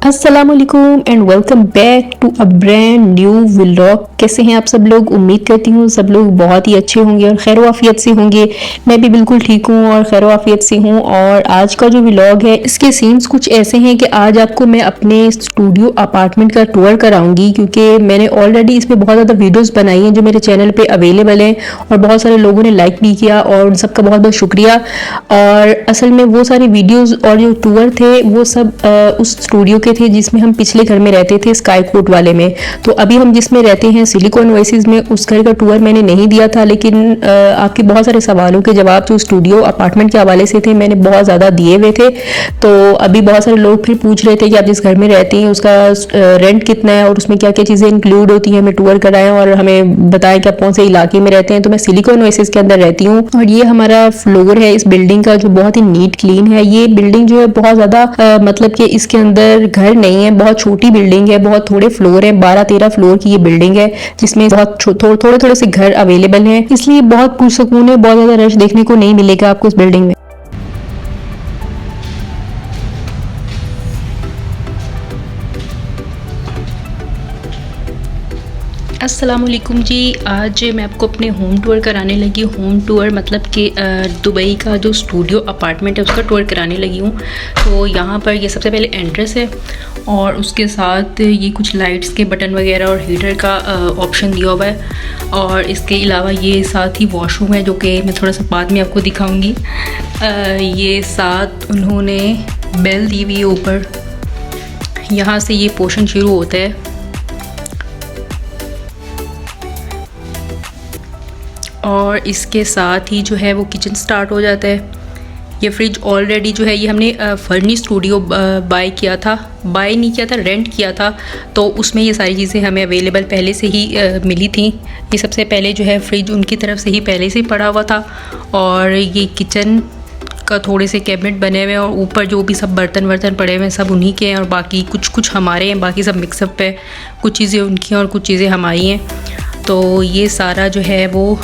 अस्सलामुअलैकुम and welcome back to a brand new vlog. कैसे हैं आप सब लोग? उम्मीद करती हूँ सब लोग बहुत ही अच्छे होंगे और खैर वाफियत से होंगे। मैं भी बिल्कुल ठीक हूँ और खैर वाफियत से हूँ। और आज का जो व्लॉग है इसके सीन्स कुछ ऐसे हैं कि आज आपको मैं अपने स्टूडियो अपार्टमेंट का टूर कराऊंगी, क्योंकि मैंने ऑलरेडी इस पर बहुत ज़्यादा वीडियोज़ बनाई हैं जो मेरे चैनल पर अवेलेबल हैं और बहुत सारे लोगों ने लाइक भी किया और उन सबका बहुत बहुत शुक्रिया। और असल में वो सारी वीडियोज़ और जो टूर थे वो सब उस स्टूडियो के थे जिसमें हम पिछले घर में रहते थे, स्काई कोर्ट वाले में। तो अभी हम जिसमें रहते हैं सिलिकॉन ओएसिस में, उस घर का टूर मैंने नहीं दिया था, लेकिन आपके बहुत सारे सवालों के जवाब जो स्टूडियो अपार्टमेंट के हवाले से थे मैंने बहुत ज़्यादा दिए हुए थे। तो अभी बहुत सारे लोग फिर पूछ रहे थे कि आप जिस घर में रहते हैं उसका रेंट कितना है और उसमें क्या क्या चीज़ें इंक्लूड होती हैं, हमें टूर कराएं और हमें बताएं कि आप कौन से इलाके में रहते हैं। तो मैं सिलिकॉन ओएसिस के अंदर रहती हूँ और ये हमारा फ्लोर है इस बिल्डिंग का जो बहुत ही नीट क्लीन है। ये बिल्डिंग जो है बहुत ज़्यादा मतलब कि इसके अंदर घर नहीं है, बहुत छोटी बिल्डिंग है, बहुत थोड़े फ्लोर है, 12-13 फ्लोर की ये बिल्डिंग है जिसमें बहुत थोड़े थोड़े से घर अवेलेबल हैं, इसलिए बहुत पुरसकून है, बहुत ज़्यादा रश देखने को नहीं मिलेगा आपको इस बिल्डिंग में। अस्सलामुअलैकुम जी, आज मैं आपको अपने होम टूर कराने लगी हूँ। होम टूर मतलब कि दुबई का जो स्टूडियो अपार्टमेंट है उसका टूर कराने लगी हूँ। तो यहाँ पर ये सबसे पहले एंट्रेंस है और उसके साथ ये कुछ लाइट्स के बटन वगैरह और हीटर का ऑप्शन दिया हुआ है। और इसके अलावा ये साथ ही वॉशरूम है जो कि मैं थोड़ा सा बाद में आपको दिखाऊँगी। ये साथ उन्होंने बेल दी हुई है ऊपर, यहाँ से ये पोर्शन शुरू होता है। और इसके साथ ही जो है वो किचन स्टार्ट हो जाता है। ये फ्रिज ऑलरेडी जो है ये हमने फर्नी स्टूडियो बाय नहीं किया था, रेंट किया था। तो उसमें ये सारी चीज़ें हमें अवेलेबल पहले से ही मिली थी। ये सबसे पहले जो है फ्रिज उनकी तरफ से ही पहले से पड़ा हुआ था। और ये किचन का थोड़े से कैबिनेट बने हुए हैं और ऊपर जो भी सब बर्तन पड़े हुए हैं सब उन्हीं के हैं और बाकी कुछ हमारे हैं, बाकी सब मिक्सअप है, कुछ चीज़ें उनकी हैं और कुछ चीज़ें हमारी हैं। तो ये सारा जो है वो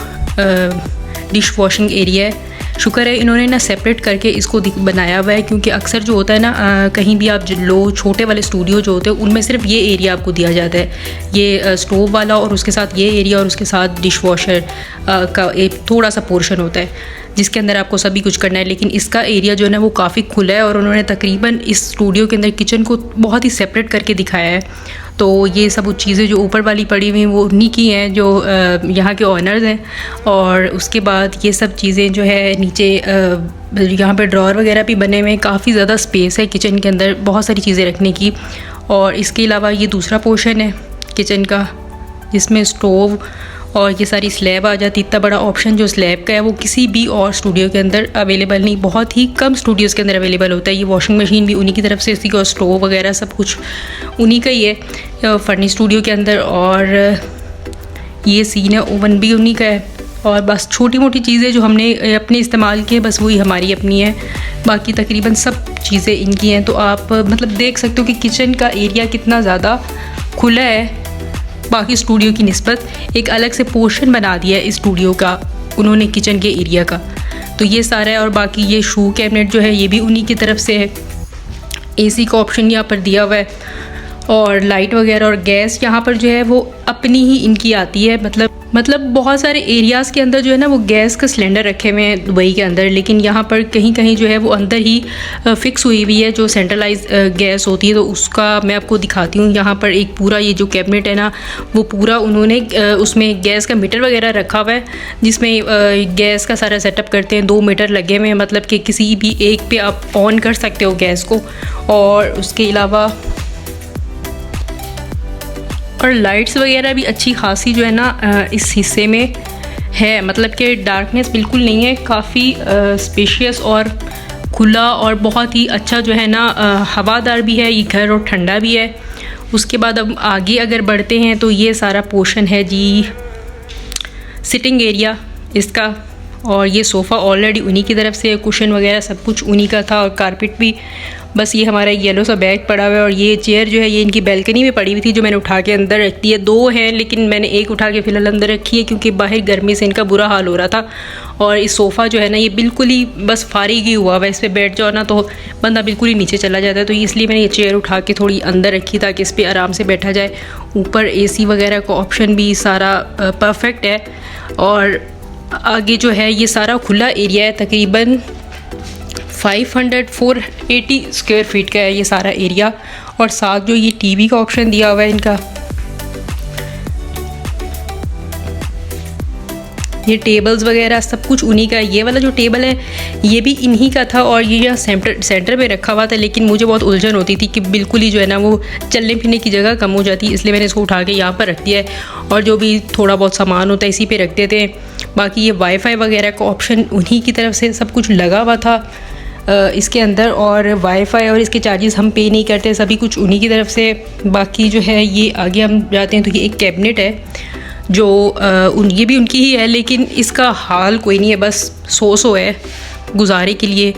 डिश वॉशिंग एरिया है। शुक्र है इन्होंने ना सेपरेट करके इसको बनाया हुआ है, क्योंकि अक्सर जो होता है ना कहीं भी आप छोटे वाले स्टूडियो जो होते हैं उनमें सिर्फ ये एरिया आपको दिया जाता है, ये स्टोव वाला और उसके साथ ये एरिया और उसके साथ डिश वॉशर का एक थोड़ा सा पोर्शन होता है जिसके अंदर आपको सभी कुछ करना है। लेकिन इसका एरिया जो है ना वो काफ़ी खुला है और उन्होंने तकरीबन इस स्टूडियो के अंदर किचन को बहुत ही सेपरेट करके दिखाया है। तो ये सब चीज़ें जो ऊपर वाली पड़ी हुई हैं वो उन्हीं की हैं जो यहाँ के ऑनर्स हैं। और उसके बाद ये सब चीज़ें जो है नीचे यहाँ पे ड्रॉर वगैरह भी बने हुए हैं, काफ़ी ज़्यादा स्पेस है किचन के अंदर बहुत सारी चीज़ें रखने की। और इसके अलावा ये दूसरा पोर्शन है किचन का जिसमें स्टोव और ये सारी स्लैब आ जाती। इतना बड़ा ऑप्शन जो स्लैब का है वो किसी भी और स्टूडियो के अंदर अवेलेबल नहीं, बहुत ही कम स्टूडियोज़ के अंदर अवेलेबल होता है। ये वॉशिंग मशीन भी उन्हीं की तरफ से इसी और स्टोव वगैरह सब कुछ उन्हीं का ही है फर्नी स्टूडियो के अंदर। और ये सीन है, ओवन भी उन्हीं का है। और बस छोटी मोटी चीज़ें जो हमने अपने इस्तेमाल की है बस वही हमारी अपनी है, बाकी तकरीबन सब चीज़ें इनकी हैं। तो आप मतलब देख सकते हो कि किचन का एरिया कितना ज़्यादा खुला है बाकी स्टूडियो की निस्बत। एक अलग से पोर्शन बना दिया है इस स्टूडियो का उन्होंने किचन के एरिया का। तो ये सारा है और बाकी ये शू कैबिनेट जो है ये भी उन्हीं की तरफ से है। एसी का ऑप्शन यहाँ पर दिया हुआ है और लाइट वगैरह और गैस यहाँ पर जो है वो अपनी ही इनकी आती है। मतलब बहुत सारे एरियाज़ के अंदर जो है ना वो गैस का सिलेंडर रखे हुए हैं दुबई के अंदर, लेकिन यहाँ पर कहीं कहीं जो है वो अंदर ही फिक्स हुई हुई है जो सेंट्रलाइज गैस होती है। तो उसका मैं आपको दिखाती हूँ। यहाँ पर एक पूरा ये जो कैबिनेट है ना वो पूरा उन्होंने उसमें गैस का मीटर वगैरह रखा हुआ है जिसमें गैस का सारा सेटअप करते हैं। 2 मीटर लगे हुए हैं, मतलब कि किसी भी एक पे आप ऑन कर सकते हो गैस को। और उसके अलावा और लाइट्स वगैरह भी अच्छी खासी जो है ना इस हिस्से में है, मतलब कि डार्कनेस बिल्कुल नहीं है, काफ़ी स्पेशियस और खुला और बहुत ही अच्छा जो है ना हवादार भी है ये घर और ठंडा भी है। उसके बाद अब आगे अगर बढ़ते हैं तो ये सारा पोर्शन है जी सिटिंग एरिया इसका। और ये सोफ़ा ऑलरेडी उन्हीं की तरफ से, कुशन वगैरह सब कुछ उन्हीं का था और कारपेट भी बस ये हमारा येलो सा बैग पड़ा हुआ है। और ये चेयर जो है ये इनकी बैल्कनी में पड़ी हुई थी, जो मैंने उठा के अंदर रख दी है। 2 हैं लेकिन मैंने एक उठा के फ़िलहाल अंदर रखी है, क्योंकि बाहर गर्मी से इनका बुरा हाल हो रहा था। और इस सोफ़ा जो है ना ये बिल्कुल ही बस फारिग ही हुआ हुआ, इस पर बैठ जाओ ना तो बंदा बिल्कुल ही नीचे चला जाता है। तो इसलिए मैंने ये चेयर उठा के थोड़ी अंदर रखी ताकि इस पर आराम से बैठा जाए। ऊपर AC वगैरह का ऑप्शन भी सारा परफेक्ट है। और आगे जो है ये सारा खुला एरिया है, तकरीबन 480 स्क्वायर फीट का है ये सारा एरिया। और साथ जो ये TV का ऑप्शन दिया हुआ है इनका, ये टेबल्स वगैरह सब कुछ उन्हीं का है। ये वाला जो टेबल है ये भी इन्हीं का था और ये यहाँ सेंटर में रखा हुआ था, लेकिन मुझे बहुत उलझन होती थी कि बिल्कुल ही जो है ना वो चलने फिरने की जगह कम हो जाती, इसलिए मैंने इसको उठा के यहाँ पर रख दिया है। और जो भी थोड़ा बहुत सामान होता है इसी पे रख देते हैं। बाकी ये वाईफाई वगैरह का ऑप्शन उन्हीं की तरफ से सब कुछ लगा हुआ था इसके अंदर। और वाईफाई और इसके चार्जेस हम पे नहीं करते, सभी कुछ उन्हीं की तरफ से। बाकी जो है ये आगे हम जाते हैं तो ये एक कैबिनेट है जो ये भी उनकी ही है, लेकिन इसका हाल कोई नहीं है, बस सो है गुजारे के लिए।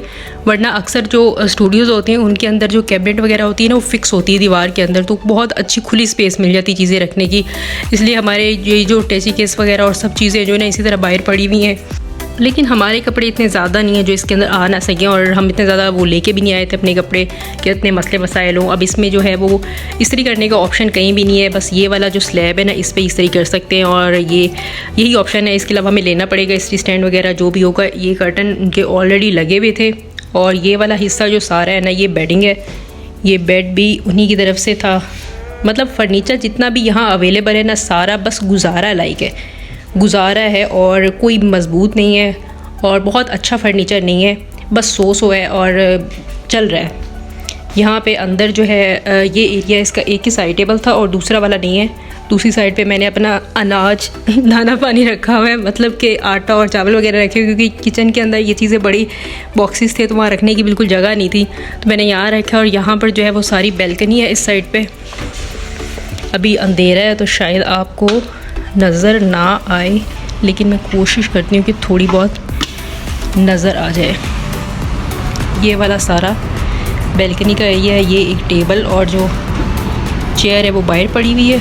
वरना अक्सर जो स्टूडियोज़ होते हैं उनके अंदर जो कैबिनेट वगैरह होती है ना वो फिक्स होती है दीवार के अंदर, तो बहुत अच्छी खुली स्पेस मिल जाती है चीज़ें रखने की। इसलिए हमारे ये जो टेची केस वगैरह और सब चीज़ें जो है ना इसी तरह बाहर पड़ी हुई हैं। लेकिन हमारे कपड़े इतने ज़्यादा नहीं है जो इसके अंदर आ ना सकें, और हम इतने ज़्यादा वो लेके भी नहीं आए थे अपने कपड़े कि इतने मसले मसाइल हों। अब इसमें जो है वो इस्त्री करने का ऑप्शन कहीं भी नहीं है, बस ये वाला जो स्लैब है ना इस पर इस्त्री कर सकते हैं और यही ऑप्शन है। इसके अलावा हमें लेना पड़ेगा इस्त्री स्टैंड वगैरह जो भी होगा। ये कर्टन उनके ऑलरेडी लगे हुए थे। और ये वाला हिस्सा जो सारा है ना ये बेडिंग है, ये बेड भी उन्हीं की तरफ से था। मतलब फ़र्नीचर जितना भी यहाँ अवेलेबल है ना सारा बस गुजारा लायक है, गुजारा है और कोई मज़बूत नहीं है और बहुत अच्छा फर्नीचर नहीं है, बस सो है और चल रहा है। यहाँ पे अंदर जो है ये एरिया इसका एक ही साइड टेबल था और दूसरा वाला नहीं है। दूसरी साइड पे मैंने अपना अनाज दाना पानी रखा हुआ है, मतलब कि आटा और चावल वगैरह रखे, क्योंकि किचन के अंदर ये चीज़ें बड़ी बॉक्सेस थे तो वहाँ रखने की बिल्कुल जगह नहीं थी, तो मैंने यहाँ रखा। और यहाँ पर जो है वो सारी बैल्कनी है इस साइड पे। अभी अंधेरा है तो शायद आपको नज़र ना आए, लेकिन मैं कोशिश करती हूँ कि थोड़ी बहुत नज़र आ जाए। ये वाला सारा बैल्कनी का एरिया है। ये एक टेबल और जो चेयर है वो बाहर पड़ी हुई है,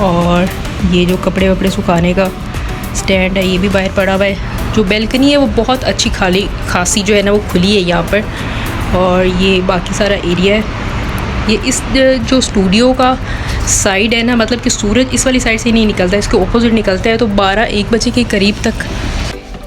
और ये जो कपड़े वपड़े सुखाने का स्टैंड है ये भी बाहर पड़ा हुआ है। जो बैल्कनी है वो बहुत अच्छी खासी जो है ना वो खुली है यहाँ पर। और ये बाकी सारा एरिया है। ये इस जो स्टूडियो का साइड है ना, मतलब कि सूरज इस वाली साइड से नहीं निकलता है, इसके ऑपोजिट निकलता है। तो 12-1 बजे के करीब तक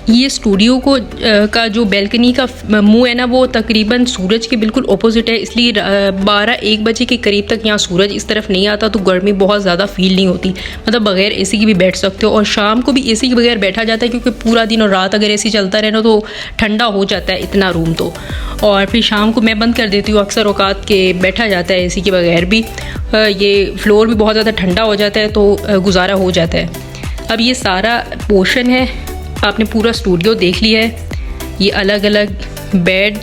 ये स्टूडियो का जो बैल्कनी का मुंह है ना वो तकरीबन सूरज के बिल्कुल ऑपोजिट है, इसलिए 12-1 बजे के करीब तक यहाँ सूरज इस तरफ नहीं आता तो गर्मी बहुत ज़्यादा फील नहीं होती। मतलब बगैर एसी की भी बैठ सकते हो, और शाम को भी एसी के बगैर बैठा जाता है, क्योंकि पूरा दिन और रात अगर एसी चलता रहे ना तो ठंडा हो जाता है इतना रूम तो। और फिर शाम को मैं बंद कर देती हूँ अक्सर औकात के, बैठा जाता है एसी के बगैर भी। ये फ्लोर भी बहुत ज़्यादा ठंडा हो जाता है तो गुजारा हो जाता है। अब ये सारा पोर्शन है, आपने पूरा स्टूडियो देख लिया है। ये अलग अलग बेड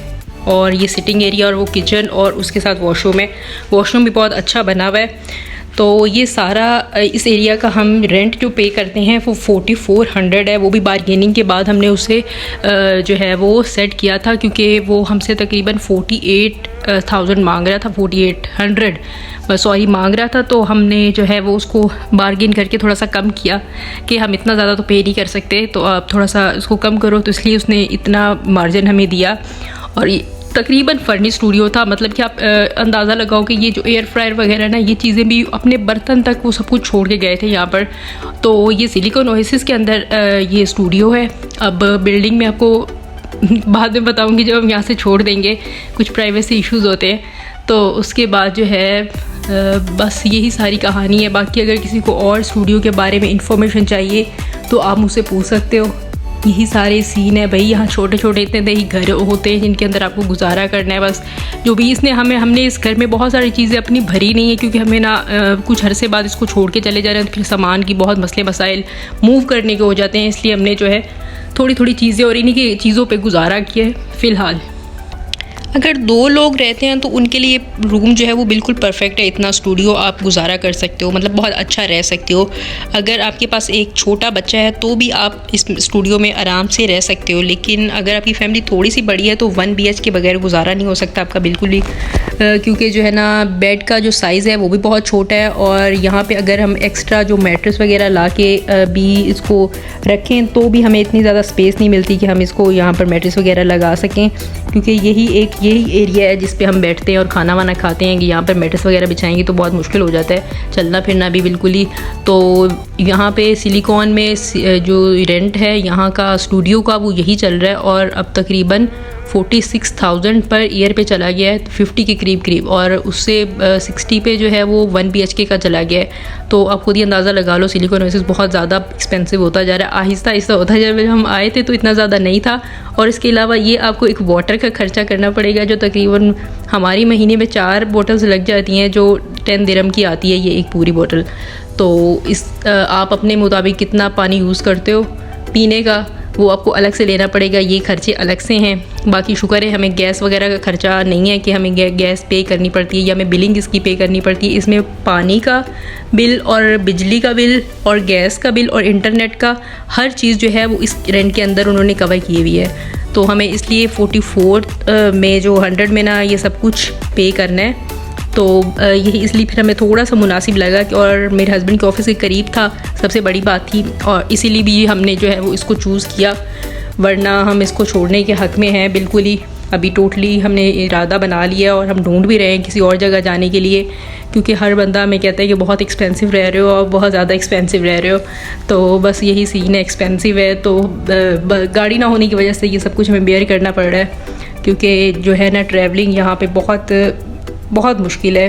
और ये सिटिंग एरिया और वो किचन और उसके साथ वॉशरूम है। वॉशरूम भी बहुत अच्छा बना हुआ है। तो ये सारा इस एरिया का हम रेंट जो पे करते हैं वो 4400 है। वो भी बारगेनिंग के बाद हमने उसे जो है वो सेट किया था, क्योंकि वो हमसे तकरीबन 48,000 मांग रहा था, 4800 सॉरी मांग रहा था। तो हमने जो है वो उसको बारगेन करके थोड़ा सा कम किया कि हम इतना ज़्यादा तो पे नहीं कर सकते, तो आप थोड़ा सा उसको कम करो, तो इसलिए उसने इतना मार्जिन हमें दिया। और तकरीबन फर्निश स्टूडियो था, मतलब कि आप अंदाज़ा लगाओ कि ये जो एयर फ्रायर वगैरह ना ये चीज़ें भी अपने बर्तन तक वो सब कुछ छोड़ के गए थे यहाँ पर। तो ये सिलिकॉन ओएसिस के अंदर ये स्टूडियो है। अब बिल्डिंग में आपको बाद में बताऊँगी जब हम यहाँ से छोड़ देंगे, कुछ प्राइवेसी इश्यूज़ होते हैं। तो उसके बाद जो है बस यही सारी कहानी है। बाकी अगर किसी को और स्टूडियो के बारे में इंफॉर्मेशन चाहिए तो आप मुझसे पूछ सकते हो। यही सारे सीन है भाई, यहाँ छोटे छोटे इतने ही घर होते हैं जिनके अंदर आपको गुजारा करना है बस। जो भी हमने इस घर में बहुत सारी चीज़ें अपनी भरी नहीं है, क्योंकि हमें ना कुछ अरसे बाद इसको छोड़ के चले जा रहे हैं, तो फिर सामान की बहुत मसले मसाइल मूव करने के हो जाते हैं। इसलिए हमने जो है थोड़ी थोड़ी चीज़ें और इन्हीं की चीज़ों पे गुजारा किया है फ़िलहाल। अगर 2 लोग रहते हैं तो उनके लिए रूम जो है वो बिल्कुल परफेक्ट है। इतना स्टूडियो आप गुजारा कर सकते हो, मतलब बहुत अच्छा रह सकते हो। अगर आपके पास एक छोटा बच्चा है तो भी आप इस स्टूडियो में आराम से रह सकते हो, लेकिन अगर आपकी फैमिली थोड़ी सी बड़ी है तो 1 BH के बगैर गुजारा नहीं हो सकता आपका बिल्कुल भी, क्योंकि जो है ना बेड का जो साइज़ है वो भी बहुत छोटा है। और यहाँ पे अगर हम एक्स्ट्रा जो मैट्रेस वगैरह ला के भी इसको रखें तो भी हमें इतनी ज़्यादा स्पेस नहीं मिलती कि हम इसको यहाँ पर मैट्रेस वगैरह लगा सकें, क्योंकि यही एरिया है जिस पे हम बैठते हैं और खाना वाना खाते हैं कि यहाँ पर मैट्रेस वगैरह बिछाएंगे तो बहुत मुश्किल हो जाता है चलना फिरना भी बिल्कुल ही। तो यहाँ पे सिलिकॉन में जो रेंट है यहाँ का स्टूडियो का वो यही चल रहा है, और अब तकरीबन 46,000 पर ईयर पे चला गया है, 50 के करीब, और उससे 60 पे जो है वो 1 BHK का चला गया है। तो आप खुद ही अंदाज़ा लगा लो सिलिकॉन ओएसिस बहुत ज़्यादा एक्सपेंसिव होता जा रहा है, आहिस्ता आहिस्ता होता जा रहा है। जब हम आए थे तो इतना ज़्यादा नहीं था, और इसके अलावा ये आपको एक वाटर का खर्चा करना पड़ेगा जो तकरीबन हमारी महीने में 4 बोतल्स लग जाती हैं, जो 10 दिरहम की आती है ये एक पूरी बोतल। तो आप अपने मुताबिक कितना पानी यूज़ करते हो पीने का वो आपको अलग से लेना पड़ेगा, ये खर्चे अलग से हैं। बाकी शुक्र है हमें गैस वगैरह का खर्चा नहीं है कि हमें गैस पे करनी पड़ती है या हमें बिलिंग इसकी पे करनी पड़ती है। इसमें पानी का बिल और बिजली का बिल और गैस का बिल और इंटरनेट का हर चीज़ जो है वो इस रेंट के अंदर उन्होंने कवर की हुई है। तो हमें इसलिए 44 में जो 100 में ना ये सब कुछ पे करना है। तो यही इसलिए फिर हमें थोड़ा सा मुनासिब लगा कि, और मेरे हस्बैंड के ऑफिस के करीब था, सबसे बड़ी बात थी, और इसीलिए भी हमने जो है वो इसको चूज़ किया, वरना हम इसको छोड़ने के हक़ में हैं बिल्कुल ही। अभी टोटली हमने इरादा बना लिया और हम ढूंढ भी रहे हैं किसी और जगह जाने के लिए, क्योंकि हर बंदा हमें कहता है कि बहुत एक्सपेंसिव रह रहे हो और बहुत ज़्यादा एक्सपेंसिव रह रहे हो। तो बस यही सीन है, एक्सपेंसिव है तो गाड़ी ना होने की वजह से ये सब कुछ हमें बेयर करना पड़ रहा है, क्योंकि जो है ना ट्रैवलिंग यहाँ पे बहुत मुश्किल है।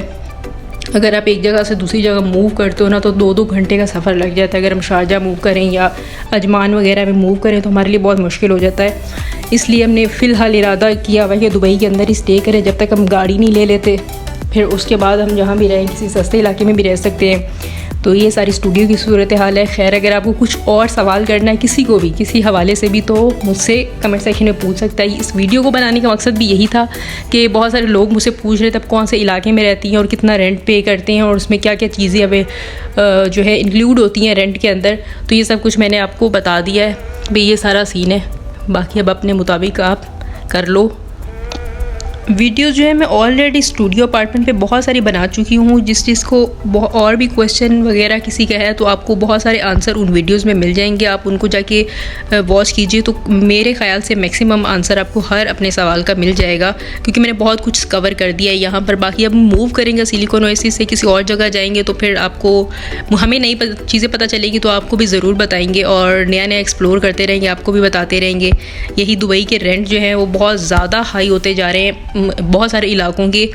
अगर आप एक जगह से दूसरी जगह मूव करते हो ना तो 2-2 घंटे का सफ़र लग जाता है। अगर हम शारजा मूव करें या अजमान वगैरह में मूव करें तो हमारे लिए बहुत मुश्किल हो जाता है। इसलिए हमने फ़िलहाल इरादा किया हुआ कि दुबई के अंदर ही स्टे करें जब तक हम गाड़ी नहीं ले लेते, फिर उसके बाद हम जहाँ भी रहें किसी सस्ते इलाके में भी रह सकते हैं। तो ये सारी स्टूडियो की सूरत हाल है। खैर अगर आपको कुछ और सवाल करना है किसी को भी किसी हवाले से भी तो मुझसे कमेंट सेक्शन में पूछ सकता है। इस वीडियो को बनाने का मकसद भी यही था कि बहुत सारे लोग मुझसे पूछ रहे थे आप कौन से इलाके में रहती हैं और कितना रेंट पे करते हैं और उसमें क्या क्या चीज़ें अब जो है इंक्लूड होती हैं रेंट के अंदर। तो ये सब कुछ मैंने आपको बता दिया है भाई, ये सारा सीन है। बाकी अब अपने मुताबिक आप कर लो। वीडियो जो है मैं ऑलरेडी स्टूडियो अपार्टमेंट पे बहुत सारी बना चुकी हूँ। जिस चीज़ को और भी क्वेश्चन वगैरह किसी का है तो आपको बहुत सारे आंसर उन वीडियोस में मिल जाएंगे, आप उनको जाके वॉच कीजिए। तो मेरे ख़्याल से मैक्सिमम आंसर आपको हर अपने सवाल का मिल जाएगा, क्योंकि मैंने बहुत कुछ कवर कर दिया है यहाँ पर। बाकी अब मूव करेंगे सिलिकॉन ओएसिस से किसी और जगह जाएंगे तो फिर आपको हमें नई चीज़ें पता चलेगी तो आपको भी ज़रूर बताएंगे और नया नया एक्सप्लोर करते रहेंगे, आपको भी बताते रहेंगे। यही दुबई के रेंट जो है वो बहुत ज़्यादा हाई होते जा रहे हैं बहुत सारे इलाकों के।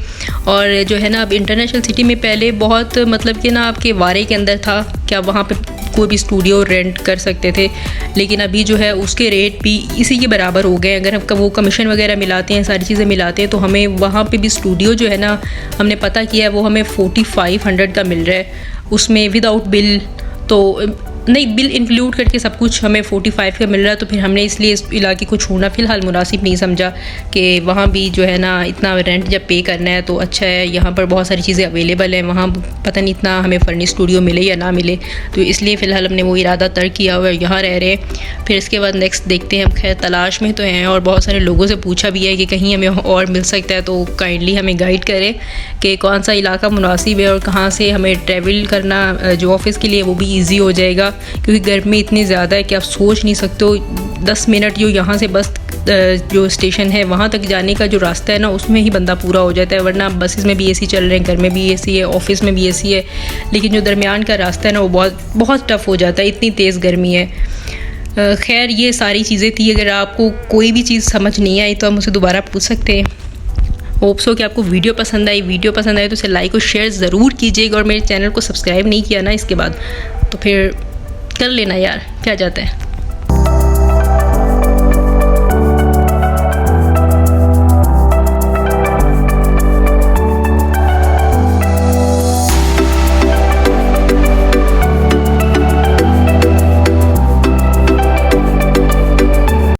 और जो है ना अब इंटरनेशनल सिटी में पहले बहुत मतलब कि ना आपके वारे के अंदर था कि आप वहाँ पे कोई भी स्टूडियो रेंट कर सकते थे, लेकिन अभी जो है उसके रेट भी इसी के बराबर हो गए। अगर हम वो कमीशन वगैरह मिलाते हैं सारी चीज़ें मिलाते हैं तो हमें वहाँ पे भी स्टूडियो जो है ना हमने पता किया है वो हमें 4500 का मिल रहा है, उसमें विदाउट बिल तो नहीं, बिल इंक्लूड करके सब कुछ हमें 45 का मिल रहा है। तो फिर हमने इसलिए इस इलाके को छोड़ना फ़िलहाल मुनासिब नहीं समझा कि वहाँ भी जो है ना इतना रेंट जब पे करना है तो अच्छा है, यहाँ पर बहुत सारी चीज़ें अवेलेबल हैं, वहाँ पता नहीं इतना हमें फर्निश स्टूडियो मिले या ना मिले। तो इसलिए फ़िलहाल हमने वो इरादा तर्क किया हुआ है, यहाँ रह रहे हैं। फिर इसके बाद नेक्स्ट देखते हैं, हम खैर तलाश में तो हैं और बहुत सारे लोगों से पूछा भी है कि कहीं हमें और मिल सकता है तो काइंडली हमें गाइड करें कि कौन सा इलाका मुनासिब है और कहाँ से हमें ट्रैवल करना जो ऑफ़िस के लिए वो भी ईजी हो जाएगा, क्योंकि गर्मी इतनी ज़्यादा है कि आप सोच नहीं सकते हो। 10 मिनट जो यहाँ से बस जो स्टेशन है वहाँ तक जाने का जो रास्ता है ना उसमें ही बंदा पूरा हो जाता है, वरना बसेस में भी एसी चल रहे हैं, घर में भी एसी है, ऑफिस में भी एसी है, लेकिन जो दरमियान का रास्ता है ना वो बहुत टफ़ हो जाता है, इतनी तेज़ गर्मी है। खैर ये सारी चीज़ें थी। अगर आपको कोई भी चीज़ समझ नहीं आई तो आप मुझसे दोबारा पूछ सकते हैं। होप्स हो कि आपको वीडियो पसंद आई तो उसे लाइक और शेयर ज़रूर कीजिएगा, और मेरे चैनल को सब्सक्राइब नहीं किया ना इसके बाद तो फिर कर लेना यार, क्या जाता है।